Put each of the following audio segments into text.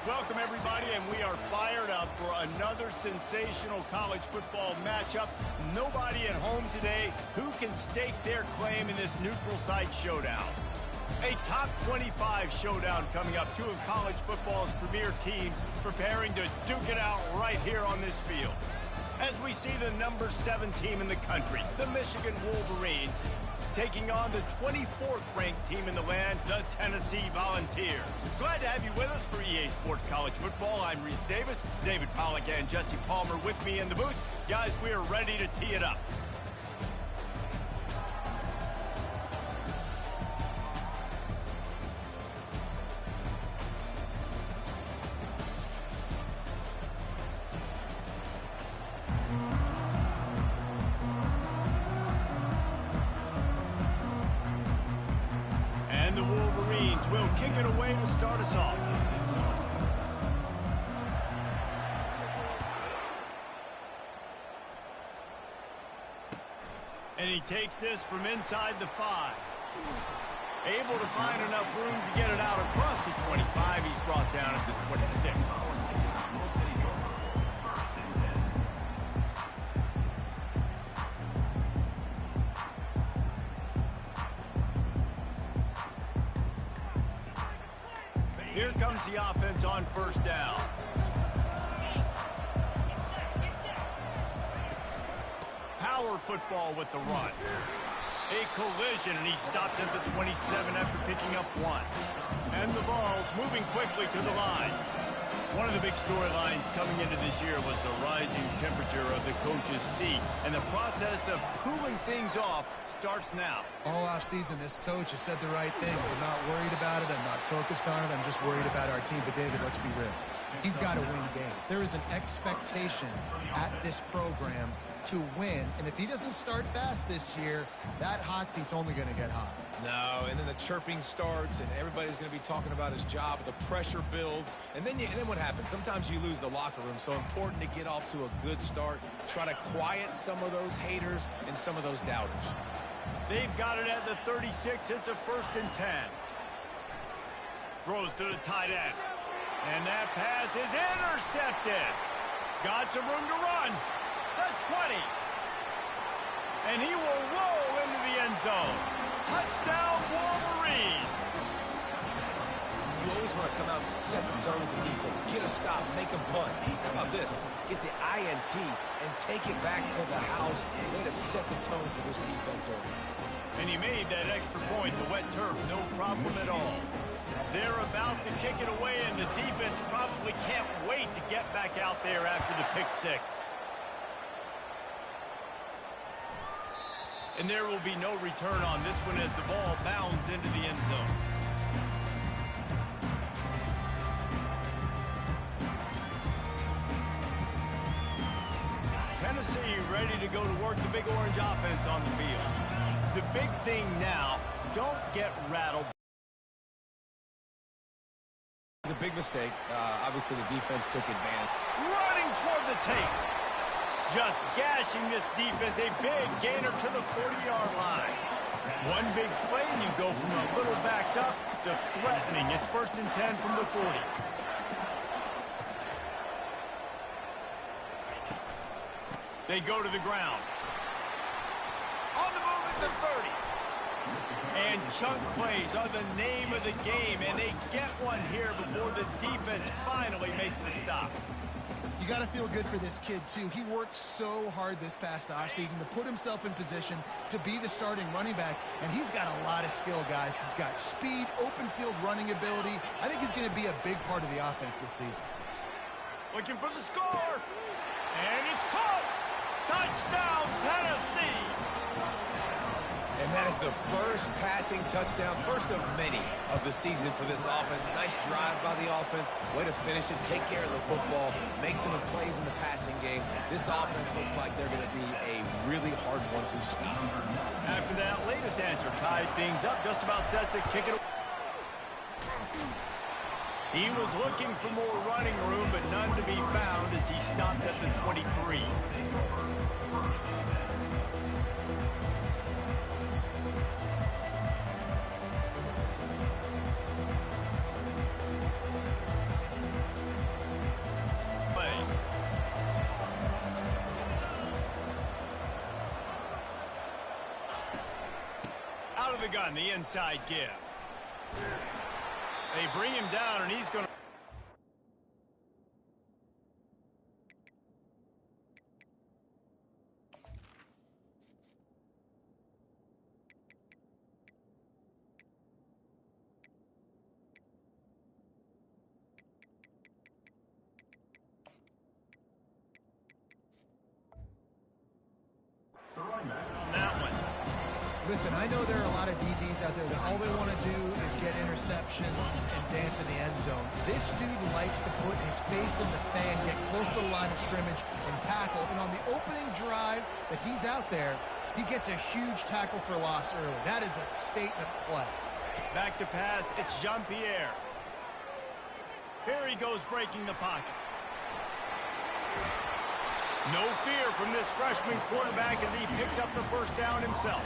Welcome, everybody, and we are fired up for another sensational college football matchup. Nobody at home today who can stake their claim in this neutral site showdown. A top 25 showdown coming up. Two of college football's premier teams preparing to duke it out right here on this field. As we see the number 7 team in the country, the Michigan Wolverines, taking on the 24th ranked team in the land, the Tennessee Volunteers. Glad to have you with us for EA Sports College Football. I'm Reese Davis, David Pollack and Jesse Palmer with me in the booth. Guys, we are ready to tee it up. The Wolverines will kick it away to start us off. And he takes this from inside the 5. Able to find enough room to get it out across the 25. He's brought down at the 26. Here comes the offense on first down. Power football with the run. A collision, and he stopped at the 27 after picking up 1. And the ball's moving quickly to the line. One of the big storylines coming into this year was the rising temperature of the coach's seat, and the process of cooling things off starts now. All offseason, this coach has said the right things. I'm not worried about it. I'm not focused on it. I'm just worried about our team. But, David, let's be real. He's got to win games. There is an expectation at this program to win, and if he doesn't start fast this year, that hot seat's only going to get hot. No, and then the chirping starts, and everybody's going to be talking about his job. The pressure builds, and then what happens? Sometimes you lose the locker room, so important to get off to a good start. Try to quiet some of those haters and some of those doubters. They've got it at the 36. It's a 1st and 10. Throws to the tight end. And that pass is intercepted. Got some room to run. The 20. And he will roll into the end zone. Touchdown, Wolverines. You always want to come out and set the tone as a defense. Get a stop, make a punt. How about this? Get the INT and take it back to the house. Way to set the tone for this defense early. And he made that extra point, the wet turf, no problem at all. They're about to kick it away, and the defense probably can't wait to get back out there after the pick 6. And there will be no return on this one as the ball bounds into the end zone. Tennessee ready to go to work the big orange offense on the field. The big thing now, don't get rattled. It's a big mistake. Obviously, the defense took advantage. Running toward the tape. Just gashing this defense. A big gainer to the 40-yard line. One big play, and you go from a little backed up to threatening. It's 1st and 10 from the 40. They go to the ground. On the move is the 30. And chunk plays are the name of the game, and they get one here before the defense finally makes the stop. You got to feel good for this kid, too. He worked so hard this past offseason to put himself in position to be the starting running back, and he's got a lot of skill, guys. He's got speed, open field running ability. I think he's going to be a big part of the offense this season. Looking for the score, and it's caught. Touchdown, Tennessee. And that is the first passing touchdown, first of many of the season for this offense. Nice drive by the offense. Way to finish it, take care of the football, make some plays in the passing game. This offense looks like they're going to be a really hard one to stop. After that latest answer tied things up, just about set to kick it away. He was looking for more running room, but none to be found as he stopped at the 23. of the gun, the inside give. They bring him down, and he's going to... on that one. Listen, I know there are a lot of DBs out there that all they want to do is get interceptions and dance in the end zone. This dude likes to put his face in the fan, get close to the line of scrimmage, and tackle. And on the opening drive that he's out there, he gets a huge tackle for loss early. That is a statement play. Back to pass, it's Jean-Pierre. Here he goes breaking the pocket. No fear from this freshman quarterback as he picks up the first down himself.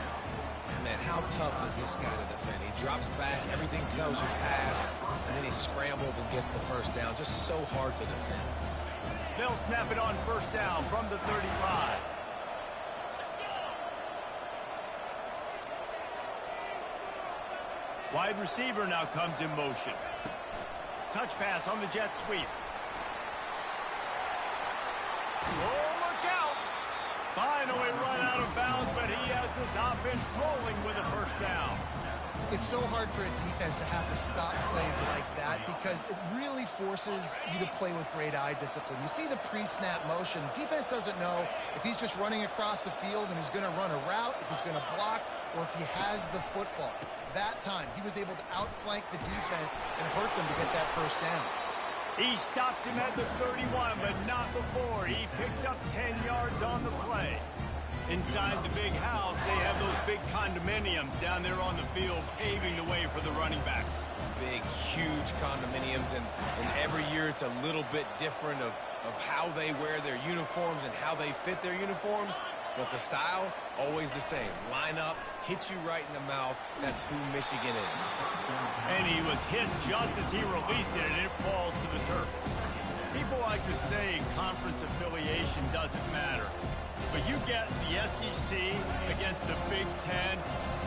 Man, how tough is this guy to defend? He drops back, everything tells you pass, and then he scrambles and gets the first down. Just so hard to defend. They'll snap it on first down from the 35. Wide receiver now comes in motion. Touch pass on the jet sweep. Oh, look out! Finally run out of bounds, but he has this offense rolling with a first down. It's so hard for a defense to have to stop plays like that because it really forces you to play with great eye discipline. You see the pre-snap motion. Defense doesn't know if he's just running across the field and he's going to run a route, if he's going to block, or if he has the football. That time, he was able to outflank the defense and hurt them to get that first down. He stops him at the 31, but not before. He picks up 10 yards on the play. Inside the big house, they have those big condominiums down there on the field paving the way for the running backs. Big, huge condominiums, and every year it's a little bit different of how they wear their uniforms and how they fit their uniforms, but the style, always the same. Line up, hit you right in the mouth. That's who Michigan is. And he was hit just as he released it, and it falls to the turf. People like to say conference affiliation doesn't matter. But you get the SEC against the Big Ten,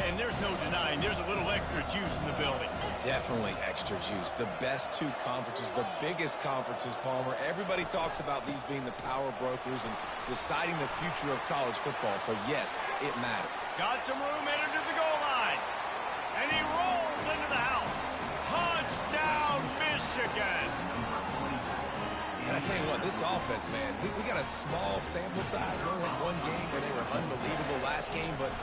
and there's no denying there's a little extra juice in the building. Definitely extra juice. The best two conferences, the biggest conferences, Palmer. Everybody talks about these being the power brokers and deciding the future of college football. So, yes, it matters. Got some room, entered to the goal line. And he rolls into the house. Touchdown, Michigan. And I tell you what, this offense, man, we got a small sample size. We only had one game where they were unbelievable last game, but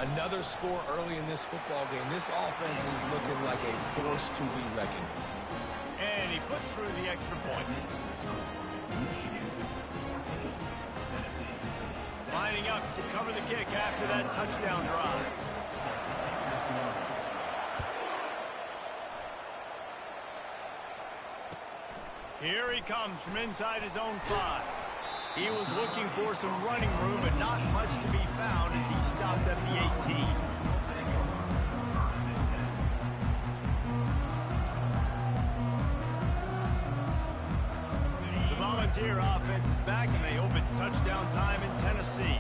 another score early in this football game. This offense is looking like a force to be reckoned with. And he puts through the extra point. Lining up to cover the kick after that touchdown drive. Here he comes from inside his own 5. He was looking for some running room, but not much to be found as he stopped at the 18. The Volunteer offense is back, and they hope it's touchdown time in Tennessee.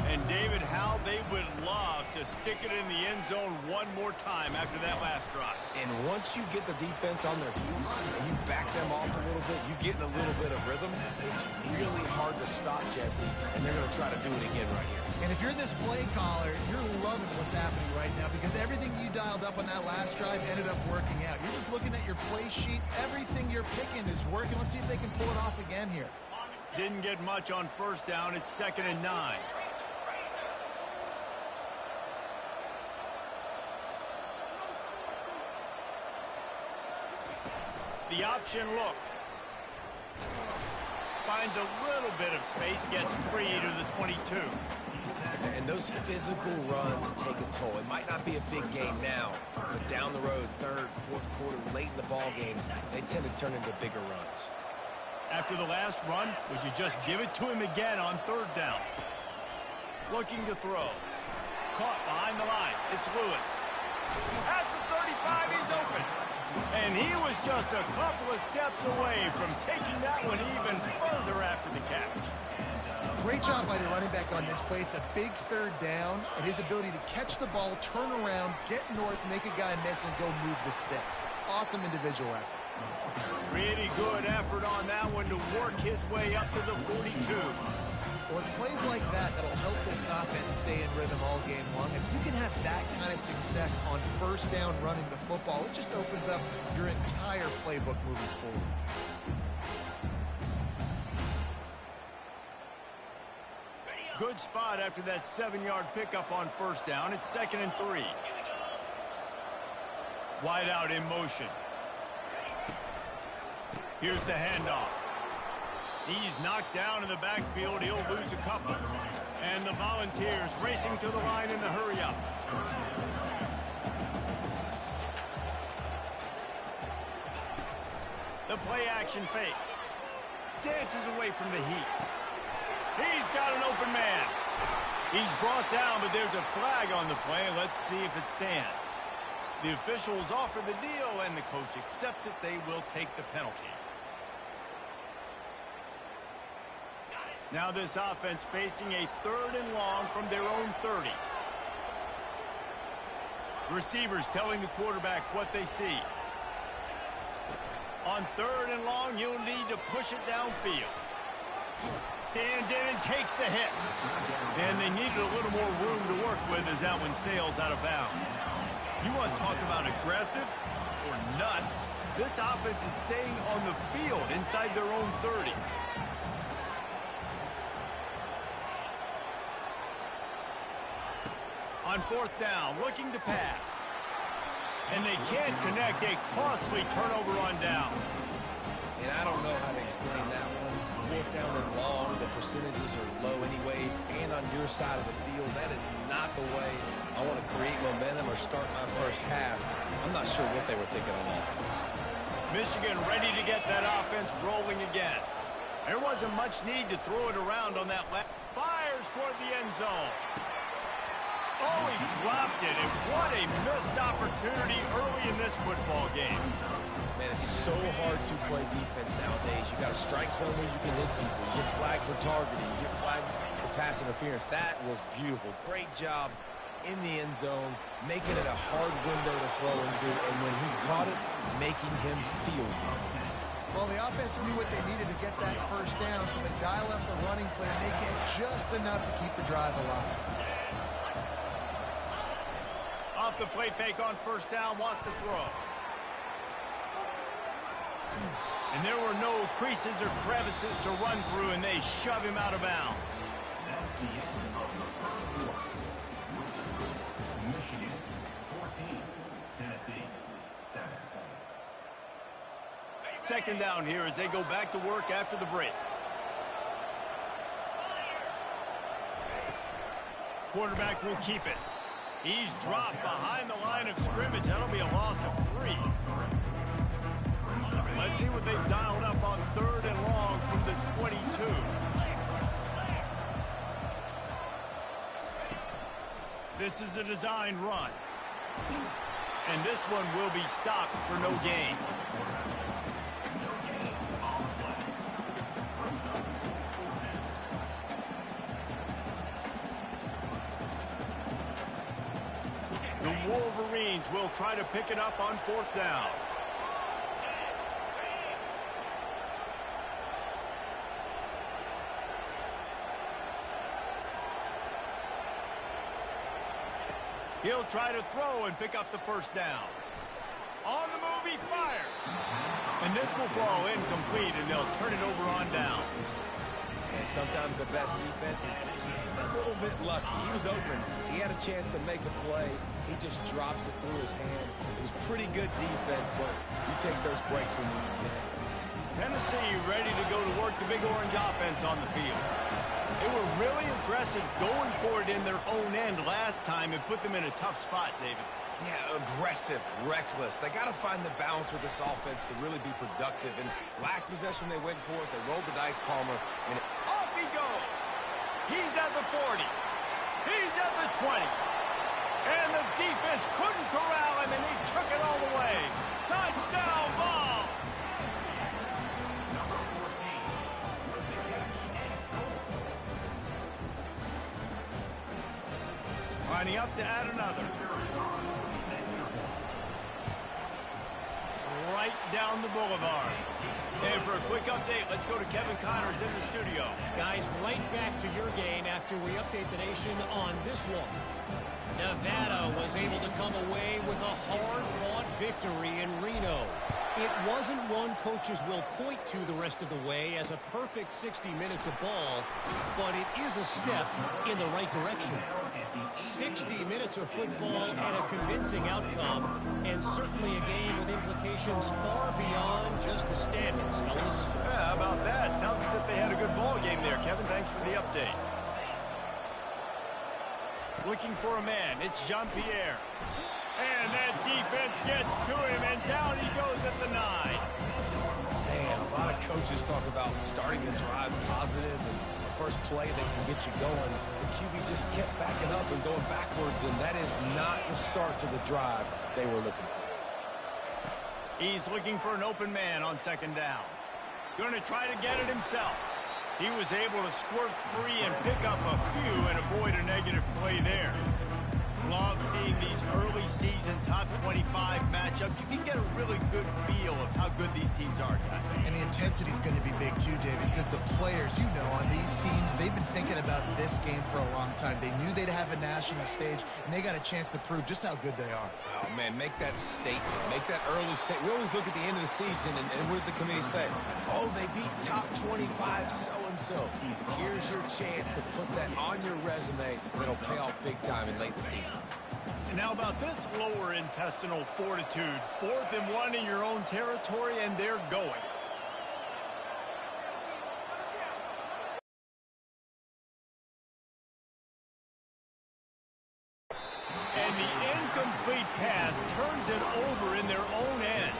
And David, how they would love to stick it in the end zone one more time after that last drive. And once you get the defense on their heels and you back them off a little bit, you get in a little bit of rhythm, it's really hard to stop, Jesse, and they're going to try to do it again right here. And if you're this play caller, you're loving what's happening right now because everything you dialed up on that last drive ended up working out. You're just looking at your play sheet. Everything you're picking is working. Let's see if they can pull it off again here. Didn't get much on first down. It's 2nd and 9. The option look. Finds a little bit of space, gets 3 to the 22. And those physical runs take a toll. It might not be a big game now, but down the road, 3rd, 4th quarter, late in the ball games, they tend to turn into bigger runs. After the last run, would you just give it to him again on 3rd down? Looking to throw. Caught behind the line. It's Lewis. At the 35, he's open. And he was just a couple of steps away from taking that one even further after the catch. Great Great job by the running back on this play. It's a big third down, and his ability to catch the ball, turn around, get north, make a guy miss, and go move the sticks. Awesome individual effort. Pretty good effort on that one to work his way up to the 42. Well, it's plays like that that'll help this offense stay in rhythm all game long. If you can have that kind of success on first down running the football, it just opens up your entire playbook moving forward. Good spot after that 7-yard pickup on first down. It's 2nd and 3. Wide out in motion. Here's the handoff. He's knocked down in the backfield. He'll lose a couple. And the Volunteers racing to the line in the hurry-up. The play-action fake. Dances away from the heat. He's got an open man. He's brought down, but there's a flag on the play. Let's see if it stands. The officials offer the deal, and the coach accepts it. They will take the penalty. Now this offense facing a 3rd and long from their own 30. Receivers telling the quarterback what they see. On 3rd and long, you'll need to push it downfield. Stands in and takes the hit. And they needed a little more room to work with as that one sails out of bounds. You want to talk about aggressive or nuts? This offense is staying on the field inside their own 30. On 4th down, looking to pass. And they can't connect. A costly turnover on downs. And I don't know how to explain that one. 4th down and long, the percentages are low anyways, and on your side of the field, that is not the way I want to create momentum or start my first half. I'm not sure what they were thinking on offense. Michigan ready to get that offense rolling again. There wasn't much need to throw it around on that left. Fires toward the end zone. Oh, he dropped it, and what a missed opportunity early in this football game. Man, it's so hard to play defense nowadays. You got a strike zone where you can hit people. You get flagged for targeting. You get flagged for pass interference. That was beautiful. Great job in the end zone, making it a hard window to throw into, and when he caught it, making him feel it. Well, the offense knew what they needed to get that first down, so they dial up the running play and make it just enough to keep the drive alive. Off the play fake on first down, wants to throw. And there were no creases or crevices to run through, and they shove him out of bounds. Michigan 14, Tennessee 7. 2nd down here as they go back to work after the break. Quarterback will keep it. He's dropped behind the line of scrimmage. That'll be a loss of 3. Let's see what they've dialed up on 3rd and long from the 22. This is a designed run. And this one will be stopped for no gain. The Wolverines will try to pick it up on 4th down. He'll try to throw and pick up the first down. On the move, he fires. And this will fall incomplete, and they'll turn it over on downs. And sometimes the best defense is a little bit lucky. He was open. He had a chance to make a play. He just drops it through his hand. It was pretty good defense, but you take those breaks when you need it. Tennessee ready to go to work the Big Orange offense on the field. They were really aggressive going for it in their own end last time and put them in a tough spot, David. Yeah, aggressive, reckless. They got to find the balance with this offense to really be productive. And last possession they went for it. They rolled the dice, Palmer. And off he goes. He's at the 40. He's at the 20. And the defense couldn't corral him, and he took it all the way. Touchdown ball. Lining up to add another. Right down the boulevard. And for a quick update, let's go to Kevin Connors in the studio. Guys, right back to your game after we update the nation on this one. Nevada was able to come away with a hard-fought victory in Reno. It wasn't one coaches will point to the rest of the way as a perfect 60 minutes of ball, but it is a step in the right direction. 60 minutes of football and a convincing outcome, and certainly a game with implications far beyond just the standings, fellas. Yeah, how about that? Sounds as if they had a good ball game there, Kevin. Thanks for the update. Looking for a man. It's Jean-Pierre. And that defense gets to him, and down he goes at the 9. Man, a lot of coaches talk about starting the drive positive and the first play that can get you going. The QB just kept backing up and going backwards, and that is not the start to the drive they were looking for. He's looking for an open man on second down. Going to try to get it himself. He was able to squirt free and pick up a few and avoid a negative play there. Love seeing these early season top 25 matchups. You can get a really good feel of how good these teams are, guys. And the intensity is going to be big too, David, because the players, you know, on these teams, they've been thinking about this game for a long time. They knew they'd have a national stage, and they got a chance to prove just how good they are. Oh, man, make that statement. Make that early statement. We always look at the end of the season, and what does the committee say? Oh, they beat top 25 so-and-so. Here's your chance to put that on your resume that'll pay off big time in late the season. And how about this lower intestinal fortitude? 4th and 1 in your own territory, and they're going. And the incomplete pass turns it over in their own end.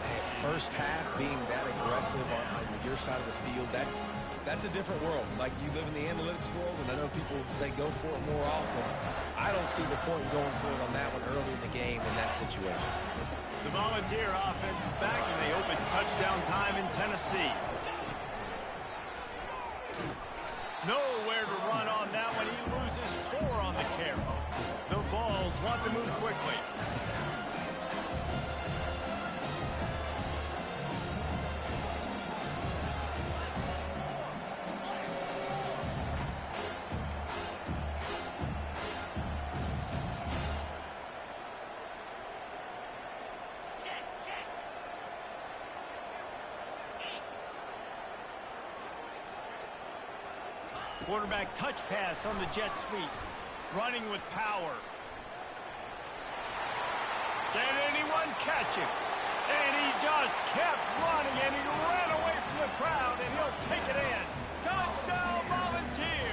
Man, first half being that aggressive on your side of the field, that's a different world. Like, you live in the analytics world, and I know people say go for it more often. I don't see the point in going for it on that one early in the game in that situation. The Volunteer offense is back, and they hope it's touchdown time in Tennessee. Nowhere to run on that one. He loses 4 on the carry. The Vols want to move quickly. Quarterback touch pass on the jet sweep. Running with power. Can anyone catch him? And he just kept running, and he ran away from the crowd, and he'll take it in. Touchdown, Volunteer!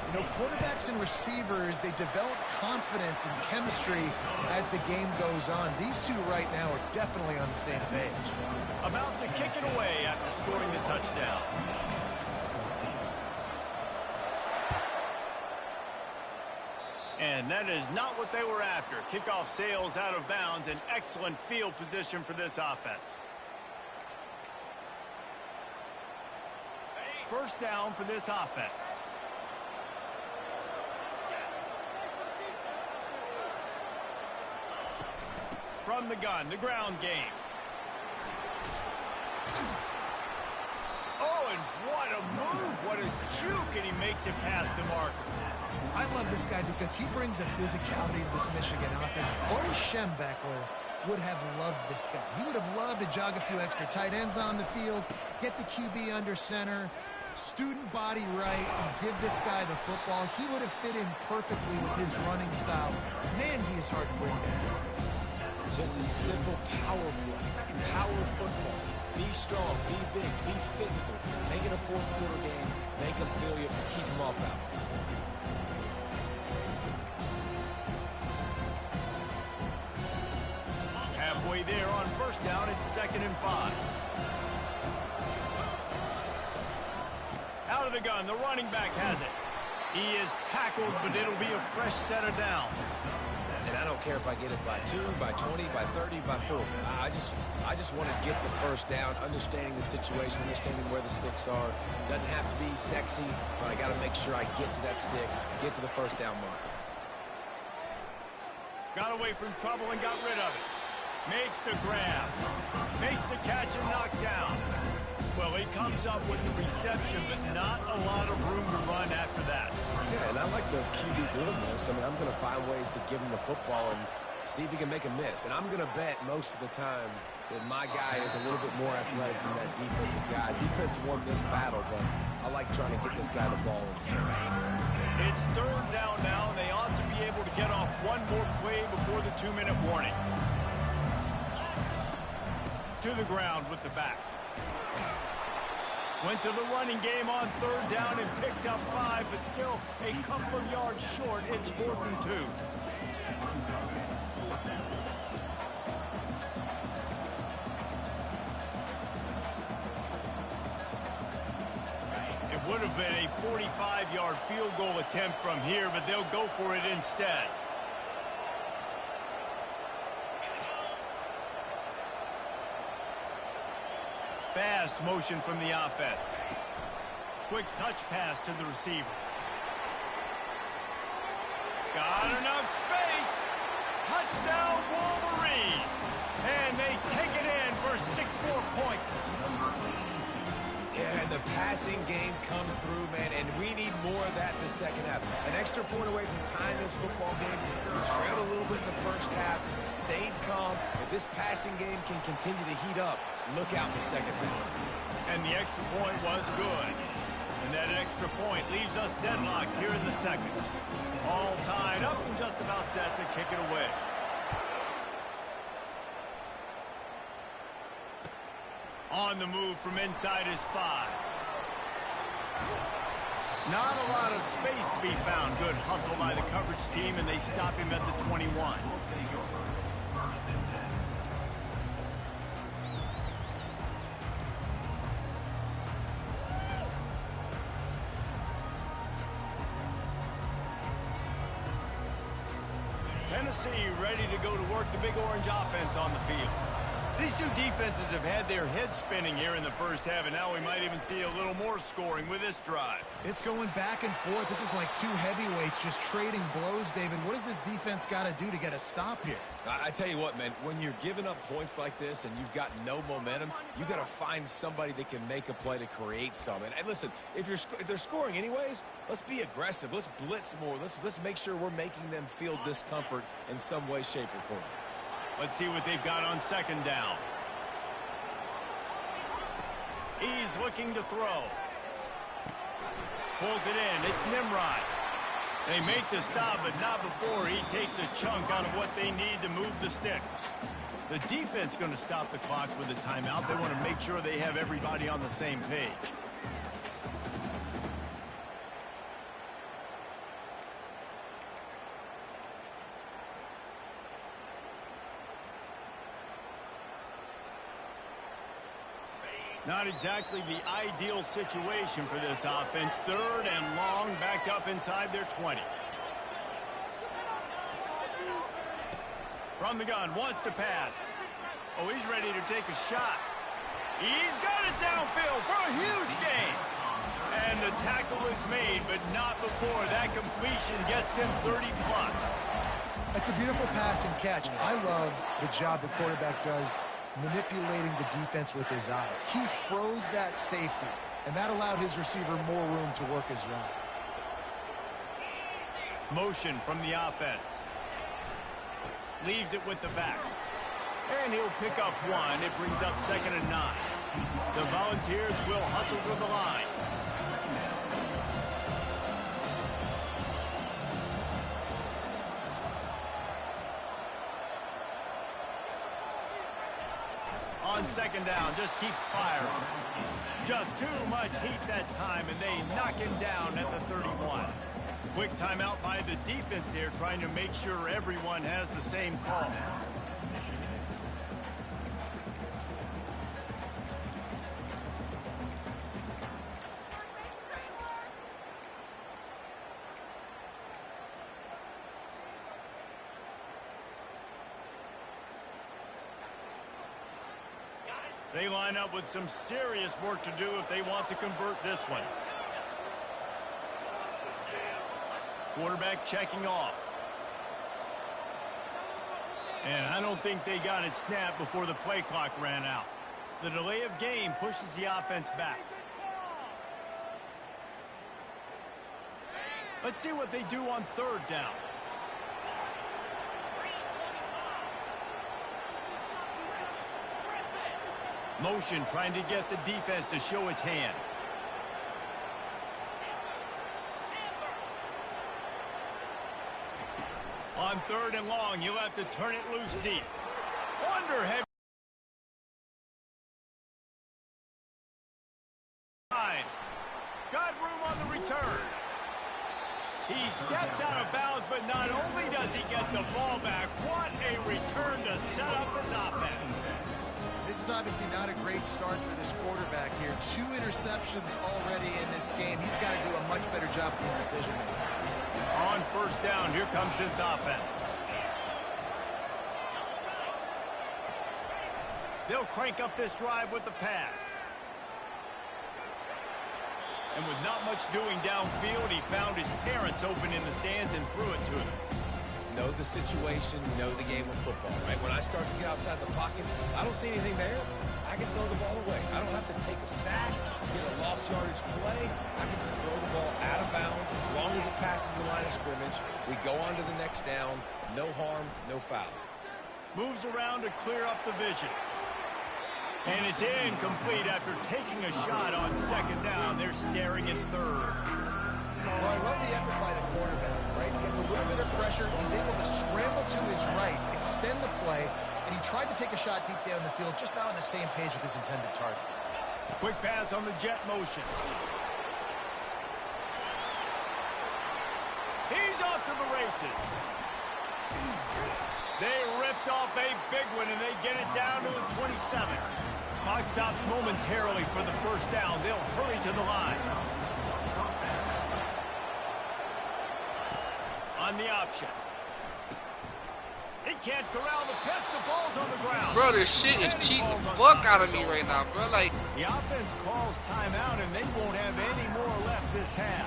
You know, quarterbacks and receivers, they develop confidence and chemistry as the game goes on. These two right now are definitely on the same page. About to kick it away after scoring the touchdown. And that is not what they were after. Kickoff sails out of bounds, and excellent field position for this offense. First down for this offense. From the gun, the ground game. Oh, and what a move, what a juke, and he makes it past the marker. I love this guy because he brings a physicality to this Michigan offense. Corey Schembechler would have loved this guy. He would have loved to jog a few extra tight ends on the field, get the QB under center, student body right, and give this guy the football. He would have fit in perfectly with his running style. Man, he is hard to bring down. Just a simple power play, power football. Be strong, be big, be physical. Make it a fourth quarter game. Make them feel you, keep them off balance. Halfway there on first down, it's 2nd and 5. Out of the gun, the running back has it. He is tackled, but it'll be a fresh set of downs. And I don't care if I get it by 2, by 20, by 30, by 40. I just want to get the first down, understanding the situation, understanding where the sticks are. Doesn't have to be sexy, but I got to make sure I get to that stick, get to the first down marker. Got away from trouble and got rid of it. Makes the grab. Makes the catch and knockdown. Well, he comes up with the reception, but not a lot of room to run after that. Yeah, and I like the QB doing this. I mean, I'm going to find ways to give him the football and see if he can make a miss. And I'm going to bet most of the time that my guy is a little bit more athletic than that defensive guy. Defense won this battle, but I like trying to get this guy the ball in space. It's third down now, and they ought to be able to get off one more play before the 2-minute warning. To the ground with the back. Went to the running game on third down and picked up 5, but still a couple of yards short. It's 4th and 2. It would have been a 45-yard field goal attempt from here, but they'll go for it instead. Fast motion from the offense. Quick touch pass to the receiver. Got enough space. Touchdown, Wolverine. And they take it in for 6 more points. Yeah, and the passing game comes through, man, and we need more of that in the second half. An extra point away from tying this football game. We trailed a little bit in the first half, stayed calm. If this passing game can continue to heat up, look out in the second half. And the extra point was good. And that extra point leaves us deadlocked here in the second. All tied up and just about set to kick it away. On the move from inside his 5. Not a lot of space to be found. Good hustle by the coverage team, and they stop him at the 21. Tennessee ready to go to work the Big Orange offense on the field. These two defenses have had their heads spinning here in the first half, and now we might even see a little more scoring with this drive. It's going back and forth. This is like two heavyweights just trading blows, David. What does this defense got to do to get a stop here? I tell you what, man, when you're giving up points like this and you've got no momentum, you got to find somebody that can make a play to create some. And listen, if they're scoring anyways, let's be aggressive. Let's blitz more. Let's make sure we're making them feel discomfort in some way, shape, or form. Let's see what they've got on second down. He's looking to throw. Pulls it in. It's Nimrod. They make the stop, but not before he takes a chunk out of what they need to move the sticks. The defense going to stop the clock with a timeout. They want to make sure they have everybody on the same page. Not exactly the ideal situation for this offense. Third and long, backed up inside their 20. From the gun, wants to pass. Oh, he's ready to take a shot. He's got it downfield for a huge gain. And the tackle is made, but not before that completion gets him 30+. That's a beautiful pass and catch. I love the job the quarterback does manipulating the defense with his eyes. He froze that safety, and that allowed his receiver more room to work his route. Motion from the offense. Leaves it with the back. And he'll pick up 1. It brings up 2nd and 9. The Volunteers will hustle to the line. On second down, just keeps firing. Just too much heat that time, and they knock him down at the 31. Quick timeout by the defense here, trying to make sure everyone has the same call. They line up with some serious work to do if they want to convert this one. Quarterback checking off. And I don't think they got it snapped before the play clock ran out. The delay of game pushes the offense back. Let's see what they do on third down. Motion trying to get the defense to show his hand. On third and long, you'll have to turn it loose deep. Under heavy. Got room on the return. He steps out of bounds, but not only does he get the ball back, what a return to set up his offense. This is obviously not a great start for this quarterback here. 2 interceptions already in this game. He's got to do a much better job with his decision-making. On first down, here comes this offense. They'll crank up this drive with the pass. And with not much doing downfield, he found his parents open in the stands and threw it to them. Know the situation, know the game of football, right? When I start to get outside the pocket, I don't see anything there. I can throw the ball away. I don't have to take a sack, get a lost yardage play. I can just throw the ball out of bounds. As long as it passes the line of scrimmage, we go on to the next down. No harm, no foul. Moves around to clear up the vision. And it's incomplete after taking a shot on second down. They're staring at third. Well, I love the effort by the quarterback, right? He gets a little bit of pressure. He's able to scramble to his right, extend the play, and he tried to take a shot deep down the field, just not on the same page with his intended target. Quick pass on the jet motion. He's off to the races. They ripped off a big one, and they get it down to the 27. Clock stops momentarily for the first down. They'll hurry to the line. On the option. He can't corral the pitch. The ball's on the ground. Bro, this shit is cheating the fuck out of me right now, bro. Like, the offense calls timeout, and they won't have any more left this half.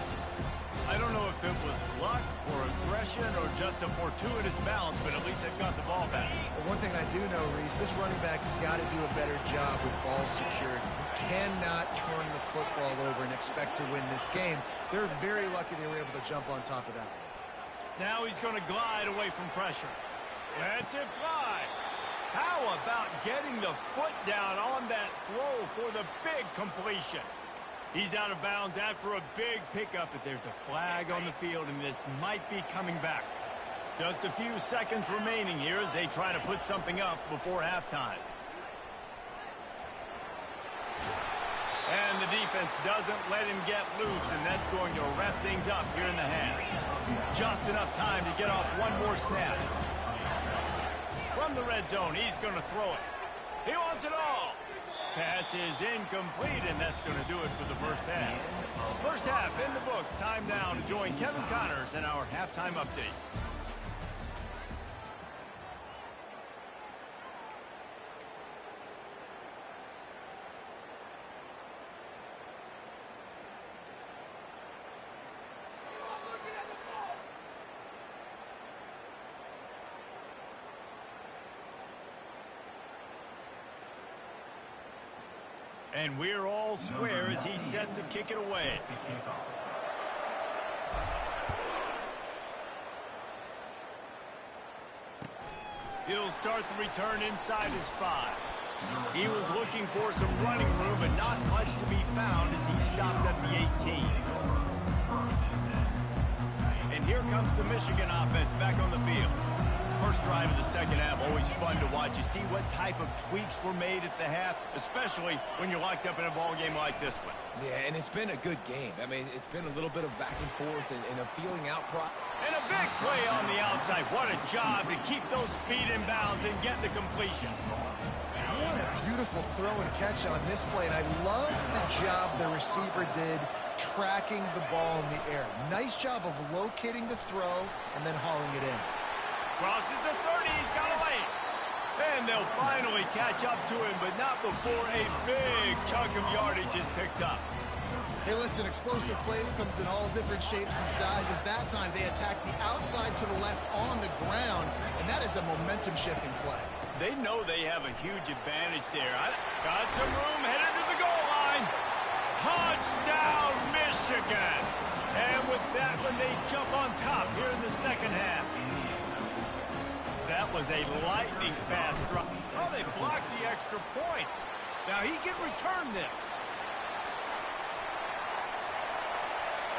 I don't know if it was luck or aggression or just a fortuitous balance, but at least they've got the ball back. Well, one thing I do know, Reese, this running back has got to do a better job with ball security. You cannot turn the football over and expect to win this game. They're very lucky they were able to jump on top of that. Now he's going to glide away from pressure. That's it, fly. How about getting the foot down on that throw for the big completion? He's out of bounds after a big pickup, but there's a flag on the field, and this might be coming back. Just a few seconds remaining here as they try to put something up before halftime. And the defense doesn't let him get loose, and that's going to wrap things up here in the half. Just enough time to get off one more snap. From the red zone, he's going to throw it. He wants it all. Pass is incomplete, and that's going to do it for the first half. First half in the books. Time now to join Kevin Connors in our halftime update. And we're all square as he's set to kick it away. He'll start the return inside his 5. He was looking for some running room, but not much to be found as he stopped at the 18. And here comes the Michigan offense back on the field. First drive of the second half, always fun to watch. You see what type of tweaks were made at the half, especially when you're locked up in a ball game like this one. Yeah, and it's been a good game. I mean, it's been a little bit of back and forth and a feeling out process. And a big play on the outside. What a job to keep those feet in bounds and get the completion. What a beautiful throw and catch on this play, and I love the job the receiver did tracking the ball in the air. Nice job of locating the throw and then hauling it in. Crosses the 30, he's got away. And they'll finally catch up to him, but not before a big chunk of yardage is picked up. Hey, listen, explosive plays comes in all different shapes and sizes. That time, they attack the outside to the left on the ground, and that is a momentum-shifting play. They know they have a huge advantage there. Got some room, headed to the goal line. Touchdown, Michigan! And with that one, they jump on top here in the second half. That was a lightning-fast drop. Oh, they blocked the extra point. Now he can return this.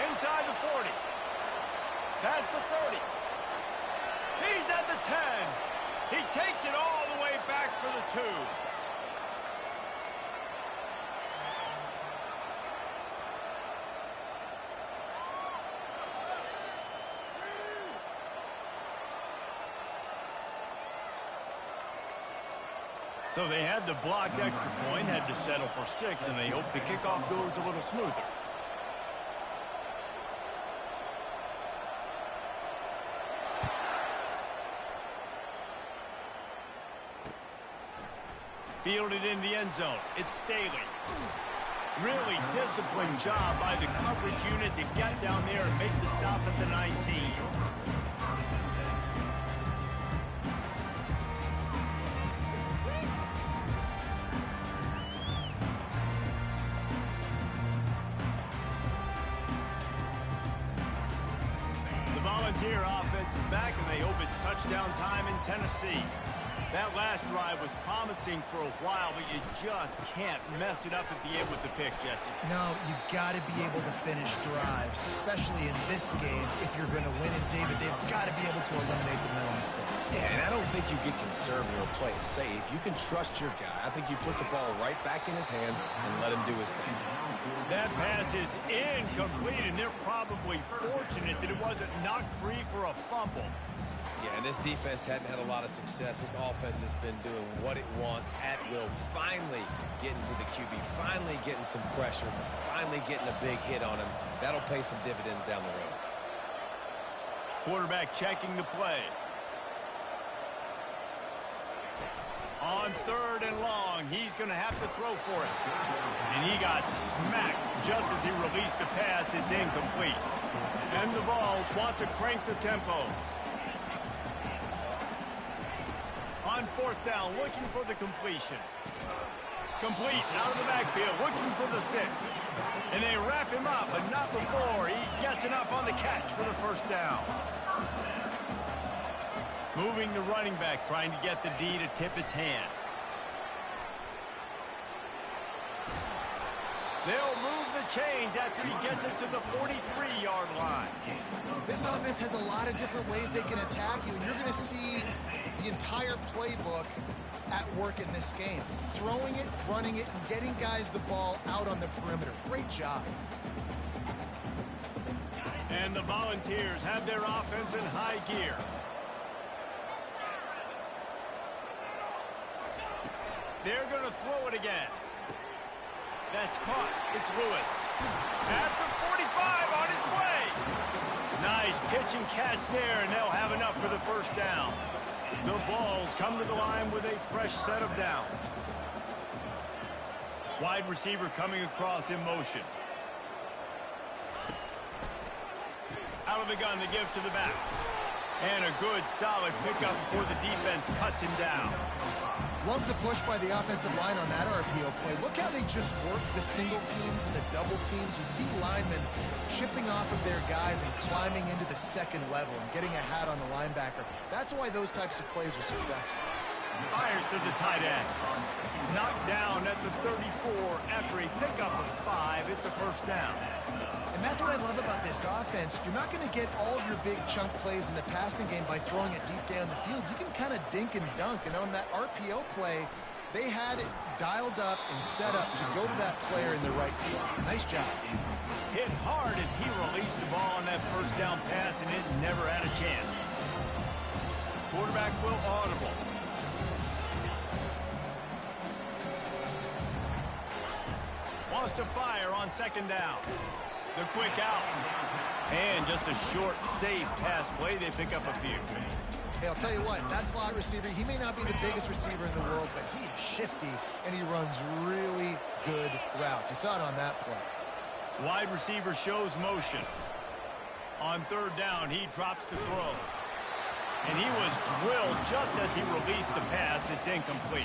Inside the 40. Past the 30. He's at the 10. He takes it all the way back for the 2. So they had the blocked extra point, had to settle for 6, and they hope the kickoff goes a little smoother. Fielded in the end zone. It's Staley. Really disciplined job by the coverage unit to get down there and make the stop at the 19. The Volunteer offense is back, and they hope it's touchdown time in Tennessee. That last drive was promising for a while, but you just can't mess it up at the end with the pick, Jesse. No, you got to be able to finish drives, especially in this game. If you're going to win it, David, they've got to be able to eliminate the mental mistakes. Yeah, and I don't think you get conservative or play it safe. You can trust your guy. I think you put the ball right back in his hands and let him do his thing. That pass is incomplete, and they're probably fortunate that it wasn't knocked free for a fumble. Yeah, and this defense hadn't had a lot of success. This offense has been doing what it wants at will. Finally getting to the QB, finally getting some pressure, finally getting a big hit on him. That'll pay some dividends down the road. Quarterback checking the play. On 3rd and long, he's going to have to throw for it. And he got smacked just as he released the pass. It's incomplete. And the Vols want to crank the tempo. On 4th down, looking for the completion. Complete, out of the backfield, looking for the sticks. And they wrap him up, but not before he gets enough on the catch for the 1st down. Moving the running back, trying to get the D to tip its hand. They'll move the chains after he gets it to the 43-yard line. This offense has a lot of different ways they can attack you, and you're going to see the entire playbook at work in this game. Throwing it, running it, and getting guys the ball out on the perimeter. Great job. And the Volunteers have their offense in high gear. They're going to throw it again. That's caught. It's Lewis. At the 45 on its way. Nice pitch and catch there, and they'll have enough for the 1st down. The Vols come to the line with a fresh set of downs. Wide receiver coming across in motion. Out of the gun to give to the back. And a good, solid pickup before the defense cuts him down. Love the push by the offensive line on that RPO play. Look how they just work the single teams and the double teams. You see linemen chipping off of their guys and climbing into the 2nd level and getting a hat on the linebacker. That's why those types of plays are successful. Fires to the tight end. Knocked down at the 34 after a pickup of 5. It's a 1st down. And that's what I love about this offense. You're not going to get all of your big chunk plays in the passing game by throwing it deep down the field. You can kind of dink and dunk. And on that RPO play, they had it dialed up and set up to go to that player in the right field. Nice job. Hit hard as he released the ball on that 1st down pass, and it never had a chance. Quarterback will audible. Wants to fire on 2nd down. The quick out. And just a short, safe pass play. They pick up a few. Hey, I'll tell you what, that slot receiver, he may not be the biggest receiver in the world, but he is shifty, and he runs really good routes. You saw it on that play. Wide receiver shows motion. On third down, he drops to throw. And he was drilled just as he released the pass. It's incomplete.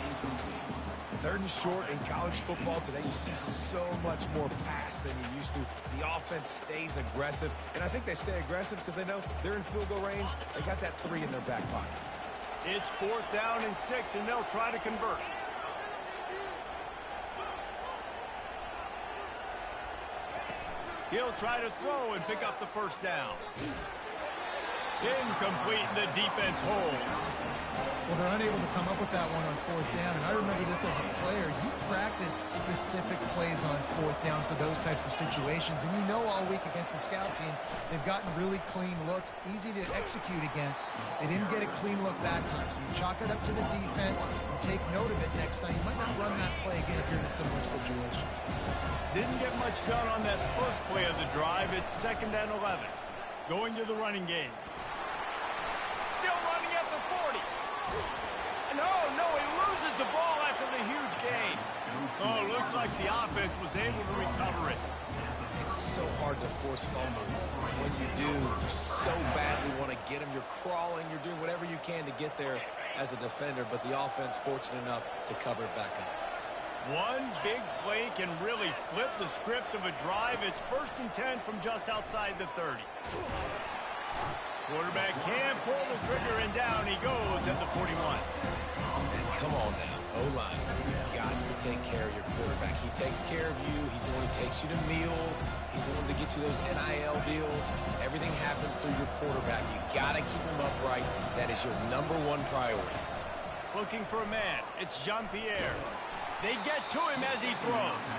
Third and short in college football today, you see so much more pass than you used to. The offense stays aggressive, and I think they stay aggressive because they know they're in field goal range. They got that 3 in their back pocket. It's 4th down and 6, and they'll try to convert. He'll try to throw and pick up the first down. Incomplete, and the defense holds. Well, they're unable to come up with that one on 4th down, and I remember this as a player. You practice specific plays on 4th down for those types of situations, and you know all week against the scout team, they've gotten really clean looks, easy to execute against. They didn't get a clean look that time, so you chalk it up to the defense and take note of it next time. You might not run that play again if you're in a similar situation. Didn't get much done on that first play of the drive. It's 2nd and 11. Going to the running game. Still running at the 40. No, he loses the ball after the huge gain. Oh, looks like the offense was able to recover it. It's so hard to force fumbles. When you do, you so badly want to get them. You're crawling, you're doing whatever you can to get there as a defender, but the offense fortunate enough to cover it back up. One big play can really flip the script of a drive. It's 1st and 10 from just outside the 30. Quarterback can't pull the trigger, and down he goes at the 41. And come on now, O-line, you've got to take care of your quarterback. He takes care of you. He's the one who takes you to meals. He's the one to get you those NIL deals. Everything happens through your quarterback. You got to keep him upright. That is your #1 priority. Looking for a man. It's Jean-Pierre. They get to him as he throws.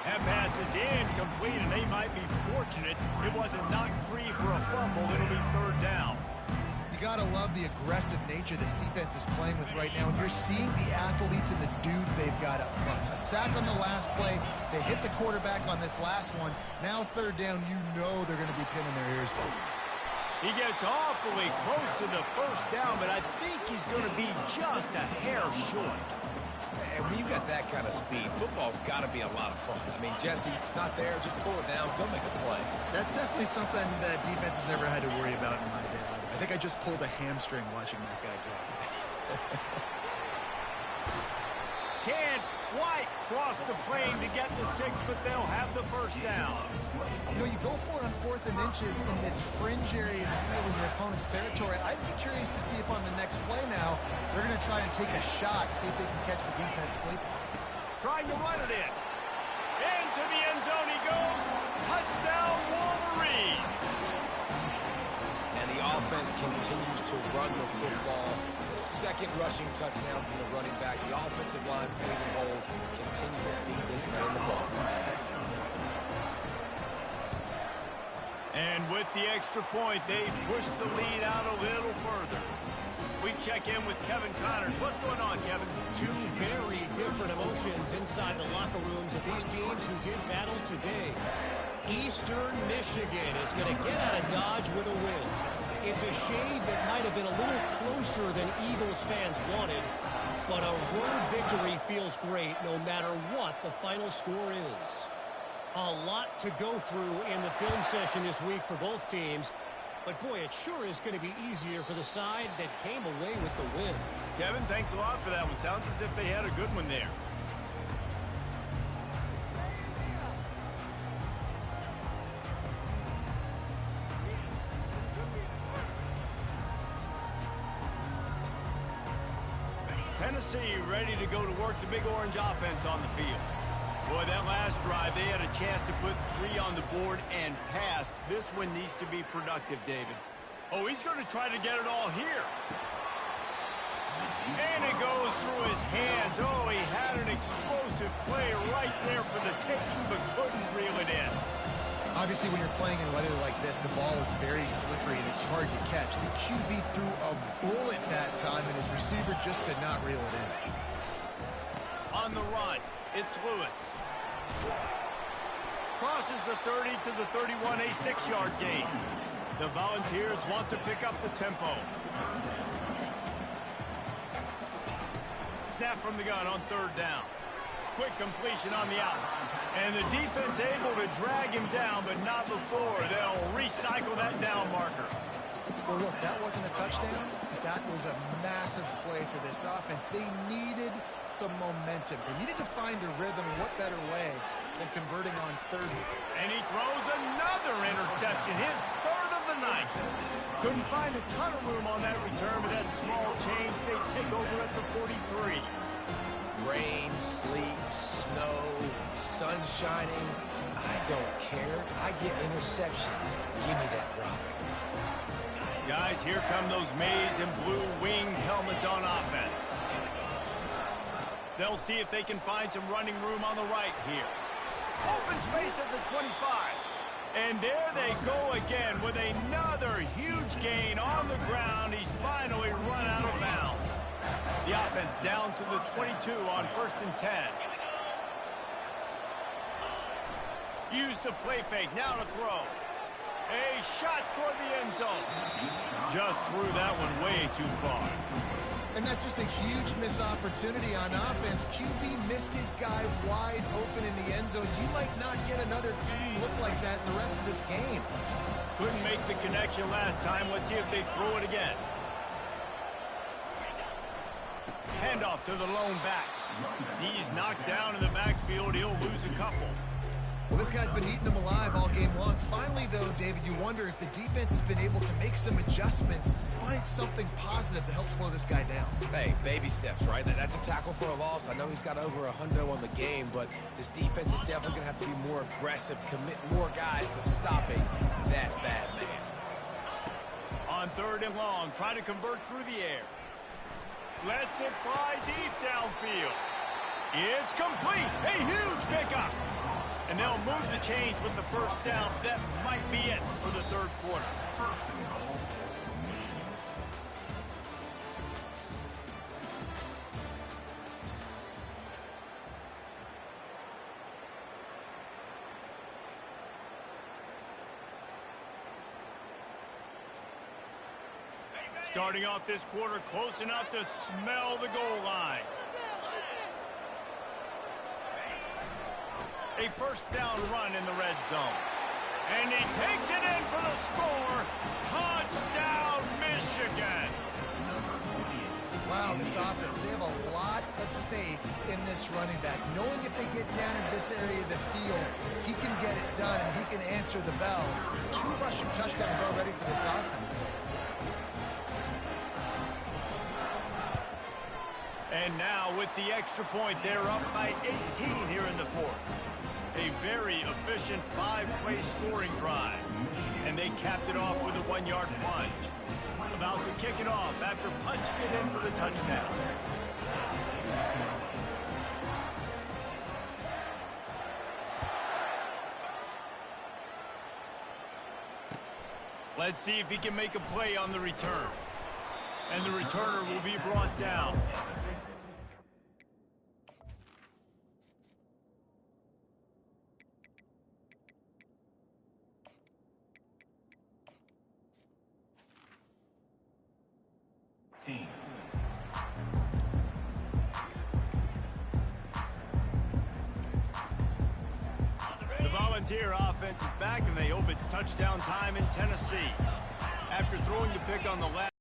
That pass is incomplete, and they might be fortunate it wasn't knocked free for a fumble. It'll be 3rd down. You got to love the aggressive nature this defense is playing with right now, and you're seeing the athletes and the dudes they've got up front. A sack on the last play. They hit the quarterback on this last one. Now 3rd down, you know they're going to be pinning their ears back. He gets awfully close to the 1st down, but I think he's going to be just a hair short. And when you got that kind of speed, football's got to be a lot of fun. I mean, Jesse, it's not there. Just pull it down. Go make a play. That's definitely something that defense has never had to worry about in my day. I think I just pulled a hamstring watching that guy go. Can't quite cross the plane to get the 6, but they'll have the 1st down. You know, you go for it on 4th and inches in this fringe area of the field in your opponent's territory. I'd be curious to see if on the next play now, they're going to try and take a shot, see if they can catch the defense sleeping. Trying to run it in. Into the end zone he goes. Touchdown, Wolverine. And the offense continues to run the football. The 2nd rushing touchdown from the running back. The offensive line paving holes continue to feed this man the ball. And with the extra point, they push the lead out a little further. We check in with Kevin Connors. What's going on, Kevin? 2 very different emotions inside the locker rooms of these teams who did battle today. Eastern Michigan is going to get out of Dodge with a win. It's a shade that might have been a little closer than Eagles fans wanted, but a road victory feels great no matter what the final score is. A lot to go through in the film session this week for both teams, but boy, it sure is going to be easier for the side that came away with the win. Kevin, thanks a lot for that one. Sounds as if they had a good one there. Tennessee ready to go to work the Big Orange offense on the field. Boy, that last drive, they had a chance to put 3 on the board and passed. This one needs to be productive, David. Oh, he's going to try to get it all here. And it goes through his hands. Oh, he had an explosive play right there for the taking, but couldn't reel it in. Obviously, when you're playing in weather like this, the ball is very slippery and it's hard to catch. The QB threw a bullet that time, and his receiver just could not reel it in. On the run, it's Lewis. Crosses the 30 to the 31, a 6-yard gain. The Volunteers want to pick up the tempo. Snap from the gun on third down. Quick completion on the out. And the defense able to drag him down, but not before. They'll recycle that down marker. Well, look, that wasn't a touchdown. That was a massive play for this offense. They needed some momentum. They needed to find a rhythm. What better way than converting on third? And he throws another interception, his third of the night. Couldn't find a ton of room on that return, but that small change, they take over at the 43. Rain, sleet, snow, sun shining. I don't care. I get interceptions. Give me that rock. Guys, here come those maize and blue winged helmets on offense. They'll see if they can find some running room on the right here. Open space at the 25. And there they go again with another huge gain on the ground. He's finally run out of bounds. The offense down to the 22 on 1st and 10. Use the play fake, now to throw. A shot toward the end zone. Just threw that one way too far. And that's just a huge missed opportunity on offense. QB missed his guy wide open in the end zone. You might not get another team look like that in the rest of this game. Couldn't make the connection last time. Let's see if they throw it again. Handoff to the lone back. He's knocked down in the backfield. He'll lose a couple. Well, this guy's been eating them alive all game long. Finally, though, David, you wonder if the defense has been able to make some adjustments, find something positive to help slow this guy down. Hey, baby steps, right? That's a tackle for a loss. I know he's got over $100 on the game, but this defense is definitely going to have to be more aggressive, commit more guys to stopping that bad man. On 3rd and long, try to convert through the air. Lets it fly deep downfield. It's complete. A huge pickup. And they'll move the chains with the first down. That might be it for the 3rd quarter. Starting off this quarter close enough to smell the goal line. A first down run in the red zone. And he takes it in for the score. Touchdown, Michigan. Wow, this offense, they have a lot of faith in this running back. Knowing if they get down in this area of the field, he can get it done and he can answer the bell. 2 rushing touchdowns already for this offense. And now with the extra point, they're up by 18 here in the 4th. A very efficient 5-play scoring drive. And they capped it off with a 1-yard plunge. About to kick it off after punching it in for the touchdown. Let's see if he can make a play on the return. And the returner will be brought down. The Volunteer offense is back, and they hope it's touchdown time in Tennessee. After throwing the pick on the last.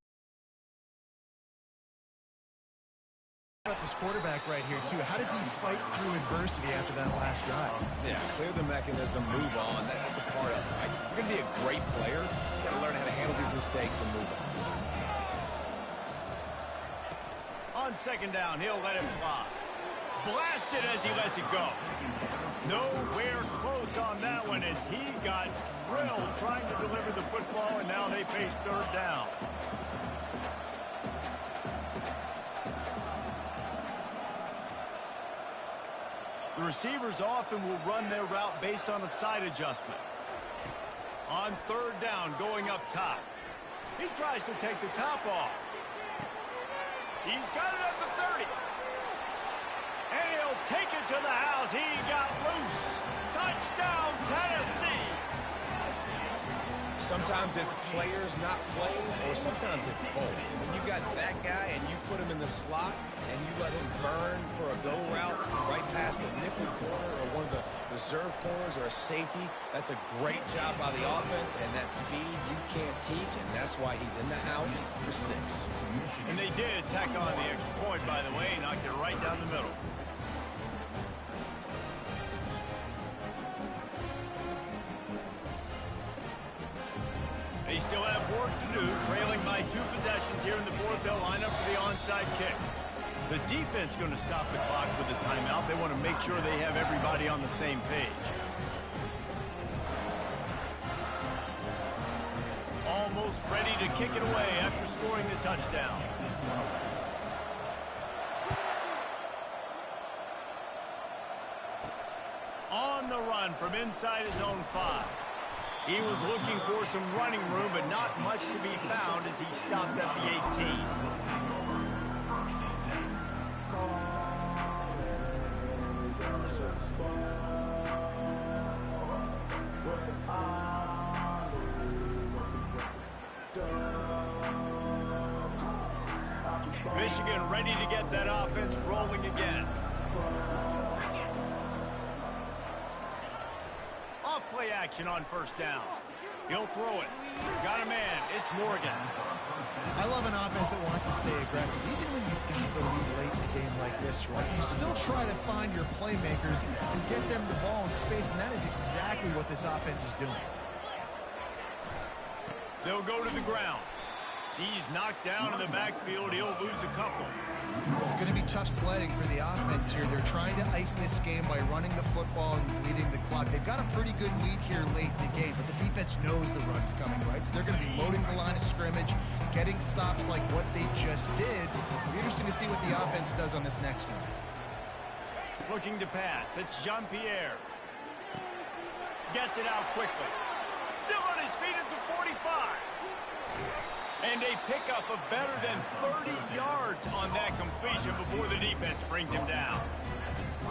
About this quarterback right here, too. How does he fight through adversity after that last drive? Yeah, clear the mechanism, move on. That's a part of it, right? You're going to be a great player. You've got to learn how to handle these mistakes and move on. On 2nd down, he'll let it fly. Blasted as he lets it go. Nowhere close on that one as he got drilled trying to deliver the football, and now they face 3rd down. The receivers often will run their route based on a side adjustment. On 3rd down, going up top. He tries to take the top off. He's got it at the 30. And he'll take it to the house. He got loose. Touchdown, Tennessee. Sometimes it's players, not plays, or sometimes it's both. When you got that guy and you put him in the slot and you let him burn for a go route right past a nickel corner or one of the reserve corners or a safety, that's a great job by the offense, and that speed you can't teach, and that's why he's in the house for 6. And they did tack on the extra point, by the way, knocked it right down the middle. They still have work to do, trailing by 2 possessions here in the fourth. They'll line up for the onside kick. The defense going to stop the clock with a timeout. They want to make sure they have everybody on the same page. Almost ready to kick it away after scoring the touchdown. On the run from inside his own 5. He was looking for some running room, but not much to be found as he stopped at the 18. Michigan ready to get that offense rolling again. Off-play action on first down. He'll throw it. Got a man. It's Morgan. I love an offense that wants to stay aggressive. Even when you've got the lead late in the game like this, right? You still try to find your playmakers and get them the ball in space, and that is exactly what this offense is doing. They'll go to the ground. He's knocked down in the backfield. He'll lose a couple. It's going to be tough sledding for the offense here. They're trying to ice this game by running the football and leading the clock. They've got a pretty good lead here late in the game, but the defense knows the run's coming, right? So they're going to be loading the line of scrimmage, getting stops like what they just did. It'll be interesting to see what the offense does on this next one. Looking to pass. It's Jean-Pierre. Gets it out quickly. Still on his feet at the 45. And a pickup of better than 30 yards on that completion before the defense brings him down.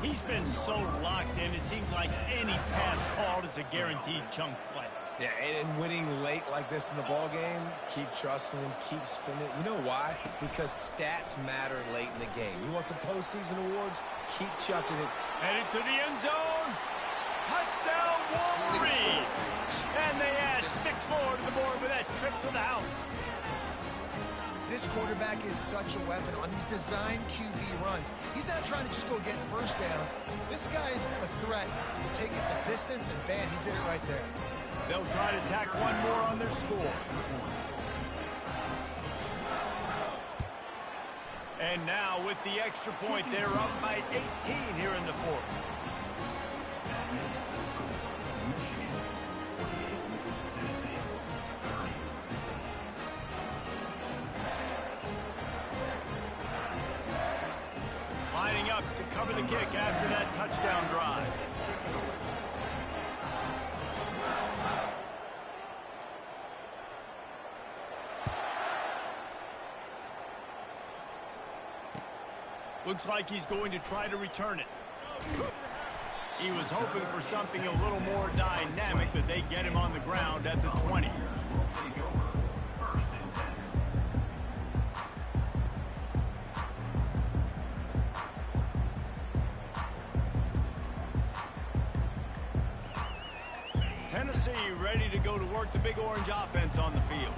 He's been so locked in, it seems like any pass called is a guaranteed chunk play. Yeah, and winning late like this in the ball game, keep trusting him, keep spinning. You know why? Because stats matter late in the game. You want some postseason awards? Keep chucking it. Headed to the end zone. Touchdown, Wolverine! And they add 6 more to the board with that trip to the house. This quarterback is such a weapon on these design QB runs. He's not trying to just go get first downs. This guy's a threat to take it the distance, and bam, he did it right there. They'll try to tack one more on their score. And now with the extra point, they're up by 18 here in the fourth. Lining up to cover the kick after that touchdown drive. Looks like he's going to try to return it. He was hoping for something a little more dynamic, but they get him on the ground at the 20. Tennessee ready to go to work the Big Orange offense on the field.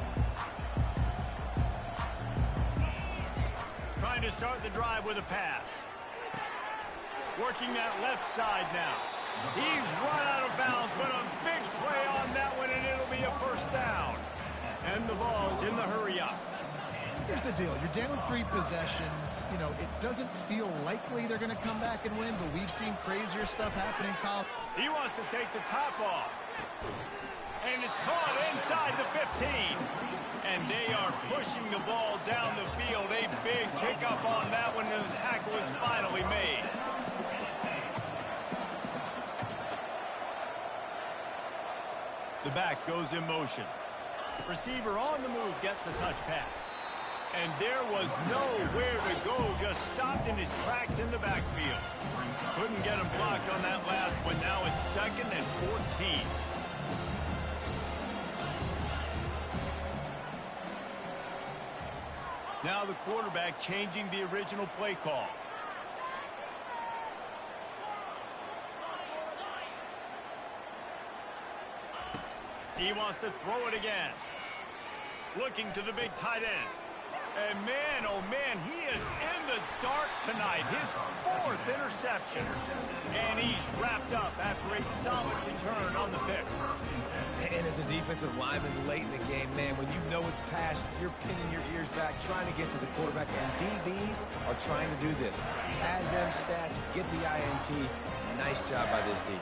Trying to start the drive with a pass. Working that left side now. He's run out of bounds, but a big play on that one, and it'll be a first down. And the ball's in the hurry up. Here's the deal. You're down 3 possessions. You know, it doesn't feel likely they're going to come back and win, but we've seen crazier stuff happen in college. He wants to take the top off. And it's caught inside the 15. And they are pushing the ball down the field. A big pickup on that one, and the tackle is finally made. The back goes in motion. Receiver on the move gets the touch pass. And there was nowhere to go, just stopped in his tracks in the backfield. Couldn't get him blocked on that last one. Now it's 2nd and 14. Now the quarterback changing the original play call. He wants to throw it again. Looking to the big tight end. And man, oh man, he is in the dark tonight. His 4th interception. And he's wrapped up after a solid return on the pick. And as a defensive lineman late in the game, man, when you know it's passed, you're pinning your ears back, trying to get to the quarterback. And DBs are trying to do this. Pad them stats, get the INT. Nice job by this D.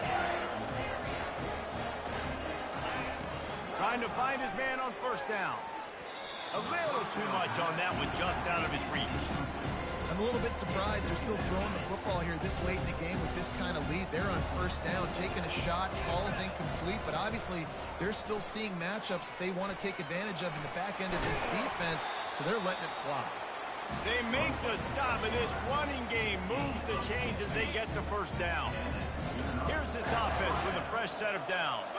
Trying to find his man on first down. A little too much on that one, just out of his reach. I'm a little bit surprised they're still throwing the football here this late in the game with this kind of lead. They're on first down, taking a shot, ball's incomplete, but obviously they're still seeing matchups that they want to take advantage of in the back end of this defense, so they're letting it fly. They make the stop, and this running game moves the chains as they get the first down. Here's this offense with a fresh set of downs.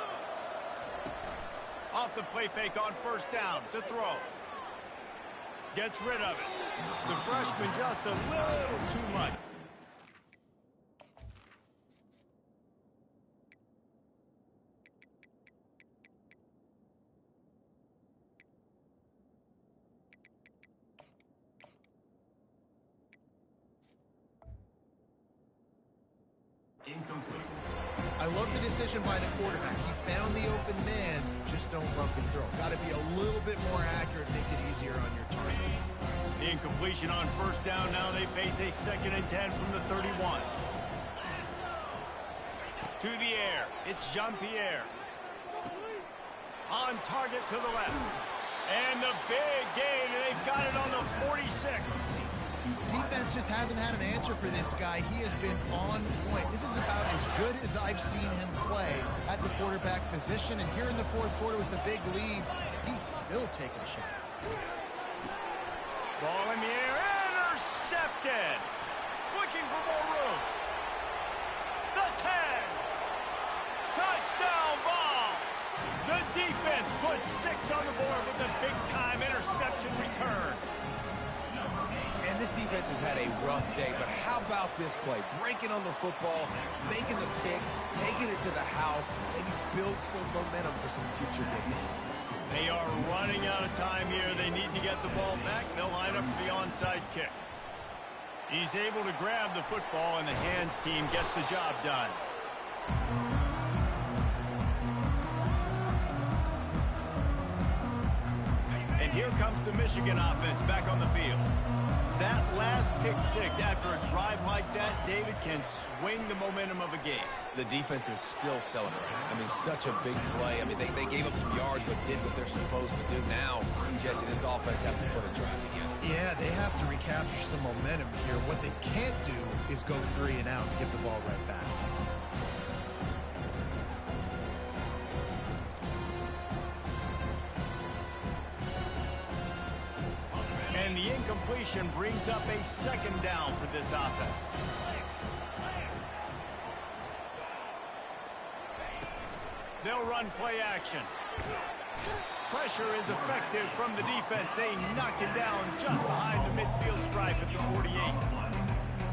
Off the play fake on first down to throw. Gets rid of it. The freshman just a little too much. Incomplete. I love the decision by the quarterback. He found the open man, just don't love the throw. Got to be a little bit more accurate, make it easier on your target. Incompletion on first down. Now they face a 2nd and 10 from the 31. To the air. It's Jean-Pierre. On target to the left. And the big gain, and they've got it on the 46. Defense just hasn't had an answer for this guy. He has been on point. This is about as good as I've seen him play at the quarterback position. And here in the 4th quarter with the big lead, he's still taking shots. Ball in the air, intercepted. Looking for more room. The 10. Touchdown ball. The defense puts 6 on the board with a big-time interception return. And this defense has had a rough day, but how about this play? Breaking on the football, making the pick, taking it to the house, maybe build some momentum for some future games. They are running out of time here. They need to get the ball back. They'll line up for the onside kick. He's able to grab the football, and the hands team gets the job done. And here comes the Michigan offense back on the field. That last pick 6 after a drive like that, David, can swing the momentum of a game. The defense is still celebrating. I mean, such a big play. I mean, they gave up some yards but did what they're supposed to do. Now, Jesse, this offense has to put a drive together. Yeah, they have to recapture some momentum here. What they can't do is go 3 and out and give the ball right back. And the incompletion brings up a 2nd down for this offense. They'll run play action. Pressure is effective from the defense. They knock him down just behind the midfield stripe at the 48.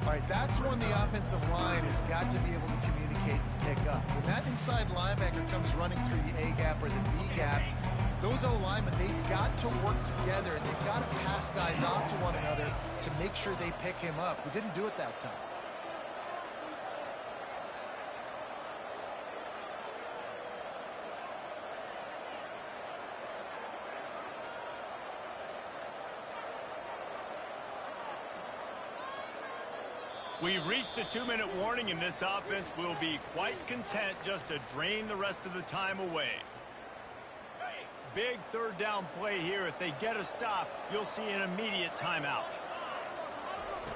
All right, that's one the offensive line has got to be able to communicate and pick up. When that inside linebacker comes running through the A gap or the B gap, those O-linemen, they've got to work together, and they've got to pass guys off to one another to make sure they pick him up. They didn't do it that time. We've reached the 2-minute warning, and this offense will be quite content just to drain the rest of the time away. Big 3rd down play here. If they get a stop, you'll see an immediate timeout.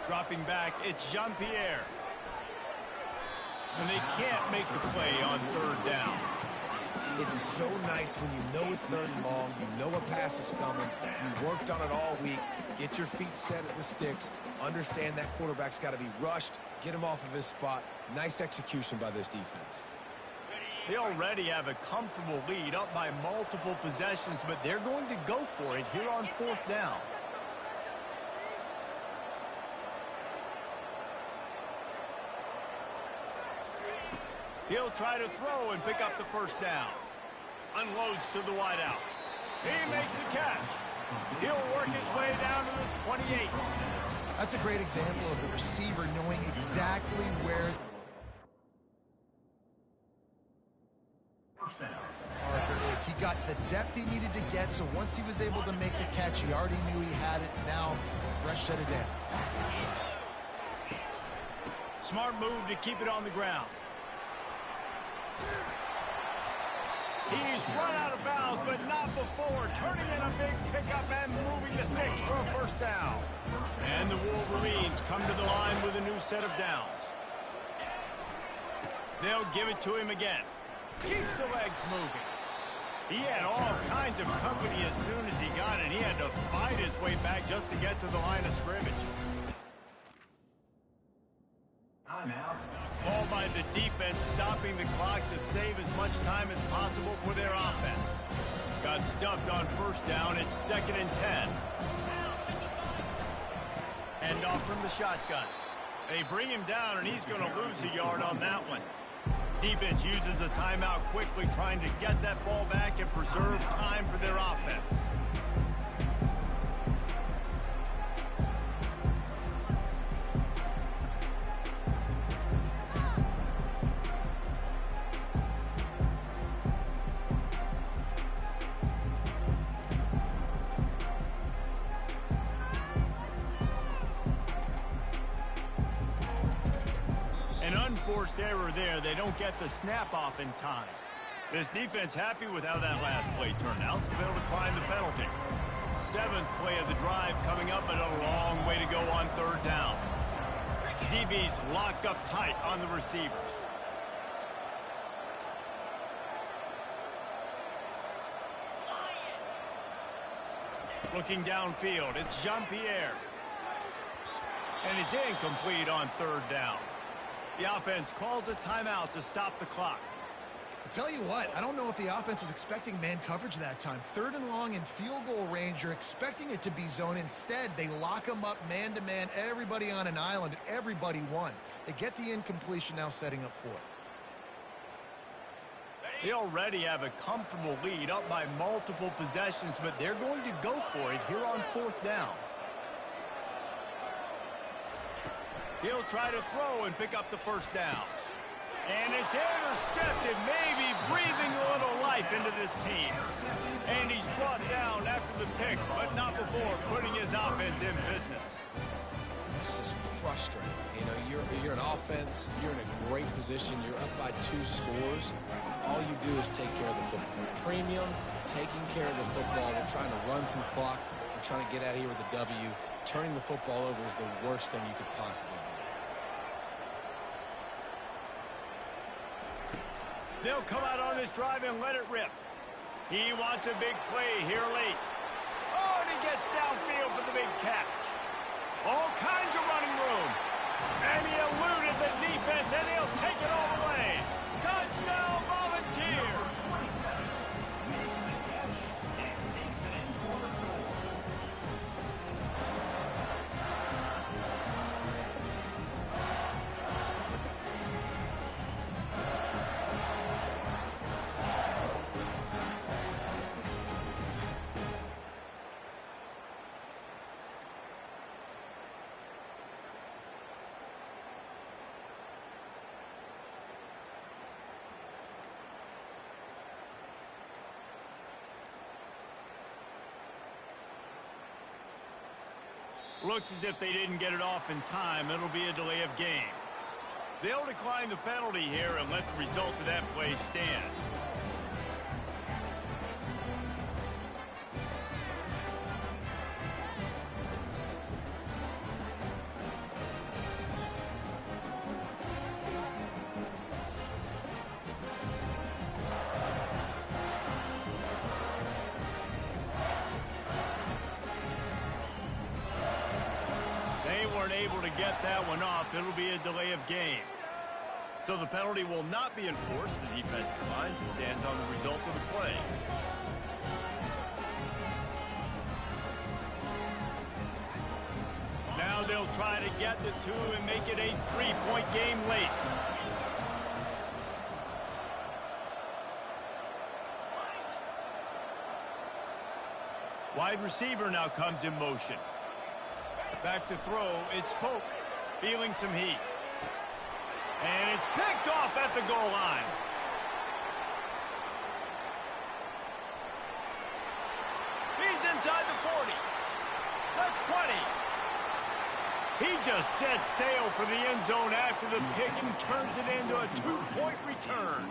Dropping back, it's Jean-Pierre. And they can't make the play on 3rd down. It's so nice when you know it's 3rd and long, you know a pass is coming, you worked on it all week, get your feet set at the sticks, understand that quarterback's got to be rushed, get him off of his spot. Nice execution by this defense. They already have a comfortable lead up by multiple possessions, but they're going to go for it here on 4th down. He'll try to throw and pick up the first down. Unloads to the wideout. He makes the catch. He'll work his way down to the 28. That's a great example of the receiver knowing exactly where Parker is. He got the depth he needed to get, so once he was able to make the catch, he already knew he had it. Now, a fresh set of downs. Smart move to keep it on the ground. He's run out of bounds, but not before turning in a big pickup and moving the sticks for a first down. And the Wolverines come to the line with a new set of downs. They'll give it to him again. Keeps the legs moving. He had all kinds of company as soon as he got it. He had to fight his way back just to get to the line of scrimmage. Ball by the defense, stopping the clock to save as much time as possible for their offense. Got stuffed on first down. It's 2nd and 10. Hand off from the shotgun. They bring him down, and he's going to lose a yard on that one. Defense uses a timeout quickly, trying to get that ball back and preserve time for their offense. Unforced error there. They don't get the snap off in time. This defense happy with how that last play turned out, so they'll decline the penalty. 7th play of the drive coming up, but a long way to go on 3rd down. DB's locked up tight on the receivers. Looking downfield, it's Jean-Pierre. And it's incomplete on 3rd down. The offense calls a timeout to stop the clock. I'll tell you what, I don't know if the offense was expecting man coverage that time. 3rd and long in field goal range, you're expecting it to be zone. Instead, they lock them up man-to-man, everybody on an island, and everybody won. They get the incompletion, now setting up 4th. They already have a comfortable lead, up by multiple possessions, but they're going to go for it here on 4th down. He'll try to throw and pick up the first down. And it's intercepted, maybe breathing a little life into this team. And he's brought down after the pick, but not before putting his offense in business. This is frustrating. You know, you're an offense, you're in a great position, you're up by 2 scores. All you do is take care of the football. Premium, taking care of the football. They're trying to run some clock. They're trying to get out of here with a W. Turning the football over is the worst thing you could possibly do. They'll come out on this drive and let it rip. He wants a big play here late. Oh, and he gets downfield for the big catch. All kinds of running room. And he eluded the defense, and he'll take it all the way. Touchdown, Volunteers! Looks as if they didn't get it off in time. It'll be a delay of game. They'll decline the penalty here and let the result of that play stand. Able to get that one off. It'll be a delay of game. So the penalty will not be enforced. The defense declines and stands on the result of the play. Now they'll try to get the 2 and make it a 3-point game late. Wide receiver now comes in motion. Back to throw, it's Pope, feeling some heat. And it's picked off at the goal line. He's inside the 40, the 20. He just sets sail for the end zone after the pick and turns it into a 2-point return.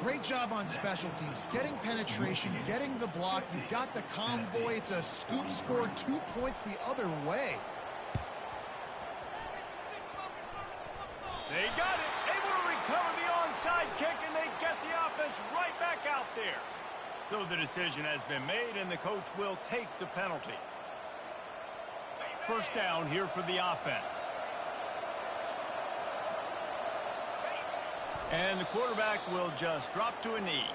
Great job on special teams, getting penetration, getting the block. You've got the convoy. It's a scoop score, 2 points the other way. They got it, able to recover the onside kick, and they get the offense right back out there. So the decision has been made, and the coach will take the penalty. First down here for the offense. And the quarterback will just drop to a knee.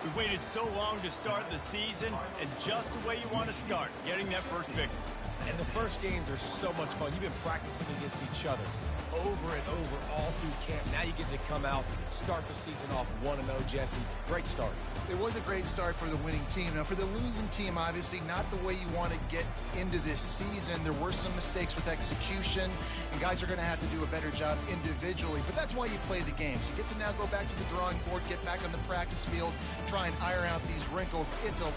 We waited so long to start the season, and just the way you want to start, getting that first victory. And the first games are so much fun. You've been practicing against each other over and over all through camp. Now you get to come out, start the season off 1-0, Jesse. Great start. It was a great start for the winning team. Now, for the losing team, obviously not the way you want to get into this season. There were some mistakes with execution, and guys are going to have to do a better job individually. But that's why you play the games. You get to now go back to the drawing board, get back on the practice field, try and iron out these wrinkles. It's a